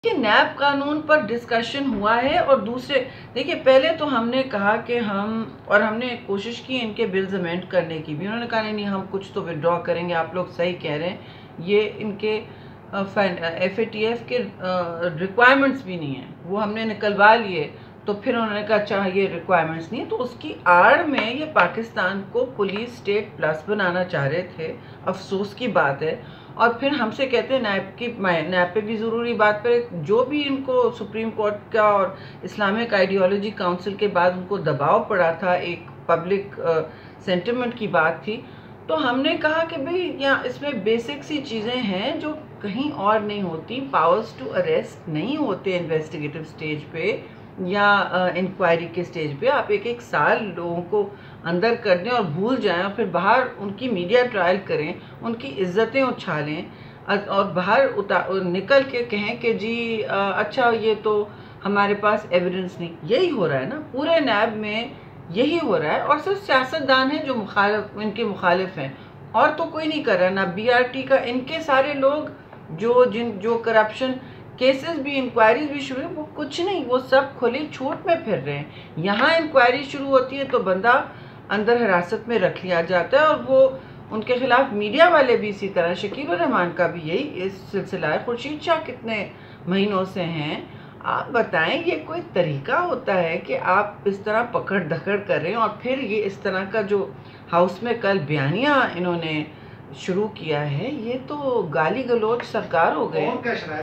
کہ نیب قانون پر ڈسکشن ہوا ہے اور دوسرے دیکھیے پہلے تو ہم نے کہا کہ ہم نے کوشش کی ان کے بلز امینڈ کرنے کی بھی. انہوں نے کہا نہیں ہم کچھ تو وڈرا کریں گے. آپ لوگ صحیح کہہ رہے ہیں, یہ ان کے ایف اے ٹی ایف کے ریکوائرمنٹس بھی نہیں ہیں, وہ ہم نے نکلوا لیے. تو پھر انہوں نے کہا اچھا یہ ریکوائرمنٹس نہیں, تو اس کی آڑ میں یہ پاکستان کو پولیس اسٹیٹ پلس بنانا چاہ رہے تھے. افسوس کی بات ہے. اور پھر ہم سے کہتے ہیں نیب پہ بھی ضروری بات پر جو بھی ان کو سپریم کورٹ کا اور اسلامک آئیڈیالوجی کاؤنسل کے بعد ان کو دباؤ پڑا تھا, ایک پبلک سینٹیمنٹ کی بات تھی, تو ہم نے کہا کہ بھئی یہاں اس میں بیسک سی چیزیں ہیں جو کہیں اور نہیں ہوتی. پاورز ٹو اریسٹ نہیں ہوتے انویسٹیگیٹو سٹیج پہ یا انکوائری کے سٹیج پہ. آپ ایک سال لوگوں کو اندر کر دیں اور بھول جائیں اور پھر باہر ان کی میڈیا ٹرائل کریں, ان کی عزتیں اچھالیں اور باہر نکل کے کہیں کہ جی اچھا یہ تو ہمارے پاس ایویڈنس نہیں. یہی ہو رہا ہے نا پورے نیب میں, یہی ہو رہا ہے. اور صرف سیاستدان ہیں جو ان کے مخالف ہیں, اور تو کوئی نہیں کر رہا. نہ بی آر ٹی کا, ان کے سارے لوگ جو کرپشن کیسز بھی انکوائریز بھی شروع ہیں, وہ کچھ نہیں, وہ سب کھلی چھوٹ میں پھر رہے ہیں. یہاں انکوائری شروع ہوتی ہے تو بندہ اندر حراست میں رکھ لیا جاتا ہے, اور وہ ان کے خلاف میڈیا والے بھی اسی طرح. شکیل الرحمان کا بھی یہی اس سلسلہ ہے. خورشید شاہ کتنے مہینوں سے ہیں. آپ بتائیں یہ کوئی طریقہ ہوتا ہے کہ آپ اس طرح پکڑ دھکڑ کر رہے ہیں, اور پھر یہ اس طرح کا جو ہاؤس میں کل بیانیہ انہوں نے شروع کیا ہے, یہ تو گالی گلوچ سرکار ہو گئے.